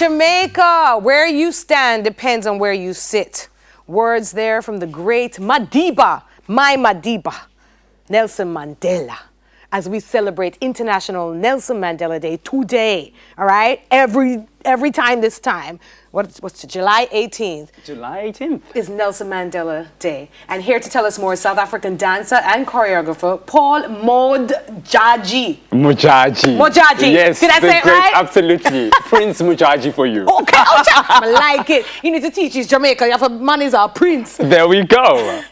Jamaica, where you stand depends on where you sit. Words there from the great Madiba, my Madiba, Nelson Mandela, as we celebrate International Nelson Mandela Day today, all right? Every time this time. What's July 18th? July 18th. Is Nelson Mandela Day. And here to tell us more, South African dancer and choreographer, Paul Mojaji. Mojaji. Yes. Did I say it right? Absolutely. Prince Mojaji for you. Okay, I like it. You need to teach his Jamaica. You have a man is our prince. There we go.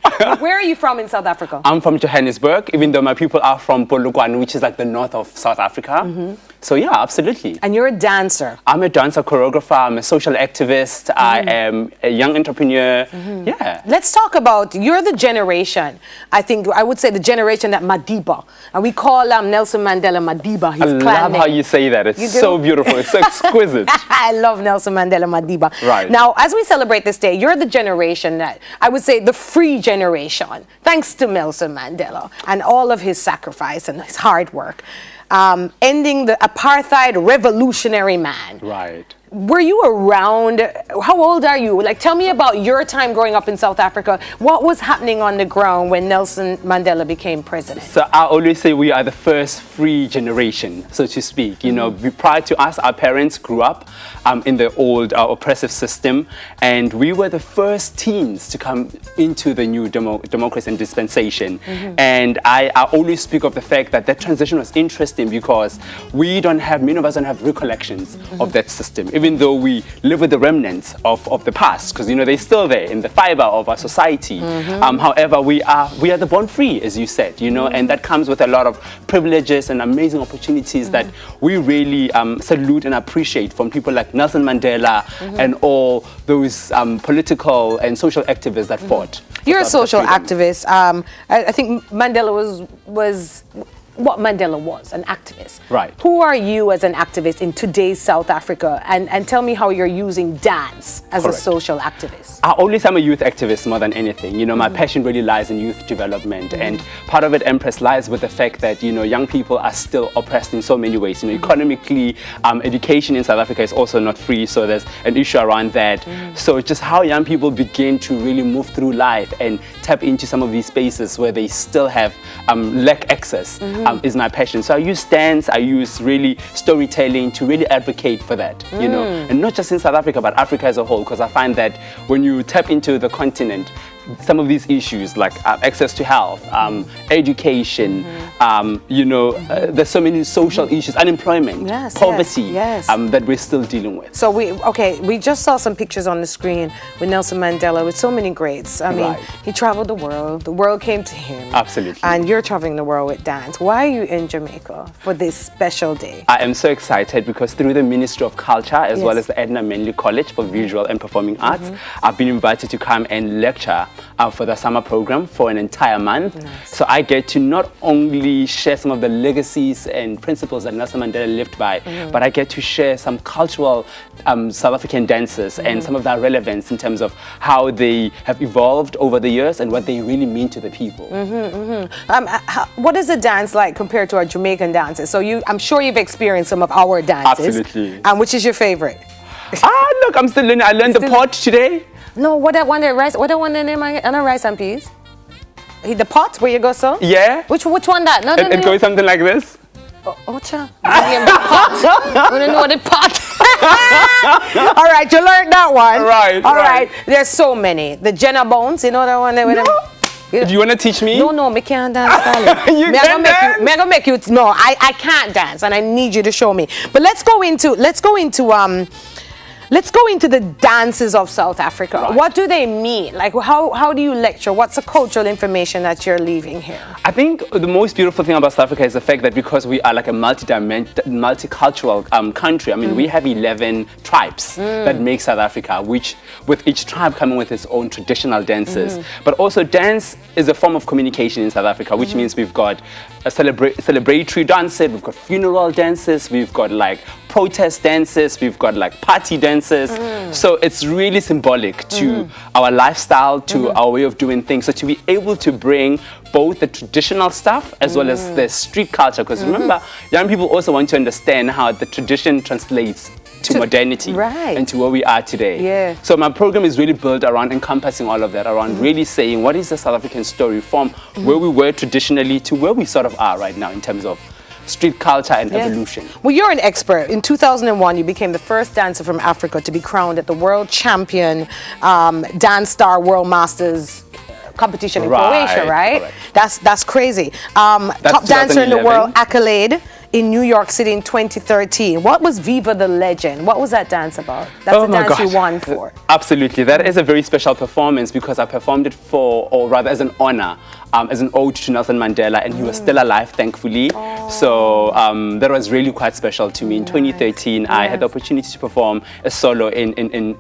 Where are you from in South Africa? I'm from Johannesburg, even though my people are from Polokwane, which is like the north of South Africa. So yeah, absolutely. And you're a dancer. I'm a dancer, choreographer, I'm a social activist, I am a young entrepreneur. Yeah. Let's talk about, you're the generation, I would say the generation that Madiba, and we call Nelson Mandela Madiba, his clan I love name. how you say that. It's so beautiful, it's so exquisite. I love Nelson Mandela Madiba. Right. Now, as we celebrate this day, you're the generation that, I would say the free generation, thanks to Nelson Mandela and all of his sacrifice and his hard work. Ending the apartheid revolutionary man. Right. Were you around? How old are you? Like, tell me about your time growing up in South Africa. What was happening on the ground when Nelson Mandela became president? So I always say we are the first free generation, so to speak. You know, prior to us, our parents grew up in the old oppressive system, and we were the first teens to come into the new democracy and dispensation. And I always speak of the fact that transition was interesting because many of us don't have recollections of that system, even though we live with the remnants of the past, because, you know, they're still there in the fiber of our society. However, we are the born free, as you said, you know, and that comes with a lot of privileges and amazing opportunities that we really salute and appreciate from people like Nelson Mandela and all those political and social activists that fought. You're a social activist. I think Mandela was what Mandela was, an activist. Right. Who are you as an activist in today's South Africa? And tell me how you're using dance as a social activist. I'm a youth activist more than anything. You know, my passion really lies in youth development. And part of it, Empress, lies with the fact that, you know, young people are still oppressed in so many ways. You know, economically, education in South Africa is also not free, so there's an issue around that. So just how young people begin to really move through life and tap into some of these spaces where they still have lack access is my passion. So I use dance, I use really storytelling to really advocate for that, you know, and not just in South Africa, but Africa as a whole, because I find that when you tap into the continent, some of these issues like access to health, education, you know, there's so many social issues, unemployment, poverty, that we're still dealing with. So we just saw some pictures on the screen with Nelson Mandela with so many greats. I mean, he traveled the world came to him. Absolutely. And you're traveling the world with dance. Why are you in Jamaica for this special day? I am so excited because through the Ministry of Culture as well as the Edna Manley College for Visual and Performing Arts, I've been invited to come and lecture for the summer program for an entire month. So I get to not only share some of the legacies and principles that Nelson Mandela lived by, but I get to share some cultural South African dances and some of their relevance in terms of how they have evolved over the years and what they really mean to the people. What is a dance like compared to our Jamaican dances? So I'm sure you've experienced some of our dances. Absolutely. And which is your favorite? Look, I'm still learning. I learned the pot today. No, what I want the name on a rice and peas? The pot where you go so? Yeah. Which one that? No, it goes something like this. Ocha. The pot. I don't know the pot. All right, you learned that one. Right. All right. There's so many. The Jenna Bones, you know that one? Do you want to teach me? No, me can't dance, darling. You can't dance? Me gonna make you. No, I can't dance, and I need you to show me. But let's go into the dances of South Africa. Right. What do they mean? Like, how do you lecture? What's the cultural information that you're leaving here? I think the most beautiful thing about South Africa is the fact that because we are like a multicultural country, I mean, we have 11 tribes that make South Africa, which with each tribe coming with its own traditional dances. But also dance is a form of communication in South Africa, which means we've got a celebratory dances, we've got funeral dances, we've got like protest dances, we've got like party dances. So it's really symbolic to our lifestyle, to our way of doing things. So to be able to bring both the traditional stuff as well as the street culture, because remember, young people also want to understand how the tradition translates to modernity right. and to where we are today. Yeah. So my program is really built around encompassing all of that, around really saying what is the South African story from where we were traditionally to where we sort of are right now in terms of street culture and evolution. Well, you're an expert. In 2001, you became the first dancer from Africa to be crowned at the World Champion Dance Star World Masters competition in Croatia, right? Correct. That's crazy. Top dancer in the world accolade in New York City in 2013. What was Viva the Legend? What was that dance about? That's the dance you won for. Absolutely. That is a very special performance because I performed it for, or rather as an honor, as an ode to Nelson Mandela, and he was still alive, thankfully. So that was really quite special to me. In 2013, I had the opportunity to perform a solo in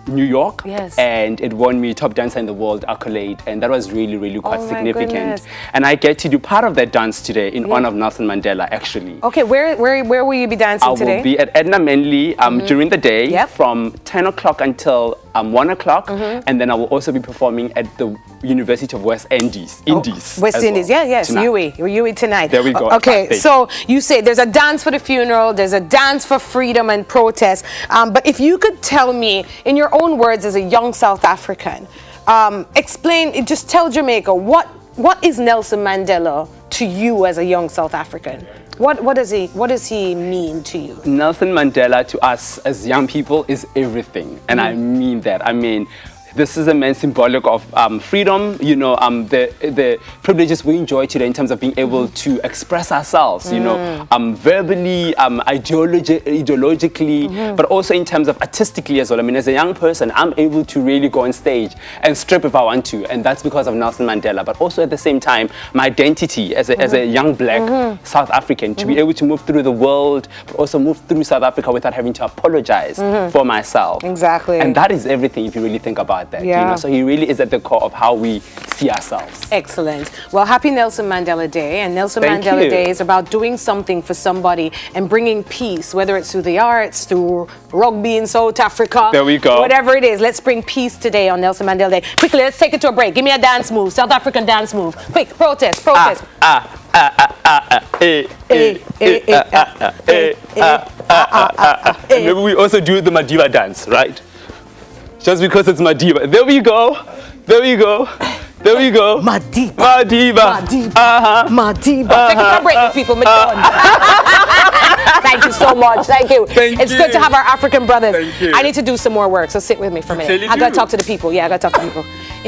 New York, and it won me Top Dancer in the World accolade, and that was really, really quite significant. And I get to do part of that dance today in honor of Nelson Mandela, actually. Okay, where will you be dancing today? I will be at Edna Manley during the day from 10 o'clock until 1 o'clock, and then I will also be performing at the University of West Indies. West Indies, UWI tonight. There we go. Okay, so you say there's a dance for the funeral, there's a dance for freedom and protest, but if you could tell me, in your own words as a young South African, explain, just tell Jamaica, what is Nelson Mandela to you as a young South African? What does he mean to you? Nelson Mandela to us as young people is everything, and I mean that. I mean, this is a man symbolic of freedom, you know, the privileges we enjoy today in terms of being able to express ourselves, you know, verbally, ideologically, but also in terms of artistically as well. I mean, as a young person, I'm able to really go on stage and strip if I want to, and that's because of Nelson Mandela. But also at the same time, my identity as a young black South African, to be able to move through the world, but also move through South Africa without having to apologize for myself. Exactly. And that is everything if you really think about that. You know? So he really is at the core of how we see ourselves. Excellent. Well, happy Nelson Mandela Day. And Nelson Mandela Day is about doing something for somebody and bringing peace, whether it's through the arts, through rugby in South Africa. There we go. Whatever it is, let's bring peace today on Nelson Mandela Day. Quickly, let's take it to a break. Give me a dance move, South African dance move. Quick, protest. Maybe we also do the Madiba dance, right? Just because it's Madiba. There we go. There we go. There we go. Madiba. Madiba. Madiba. Madiba. Take it to a break, people. Thank you so much. Thank you. It's good to have our African brothers. I need to do some more work, so sit with me for a minute. I got to talk to the people. Yeah, I got to talk to people.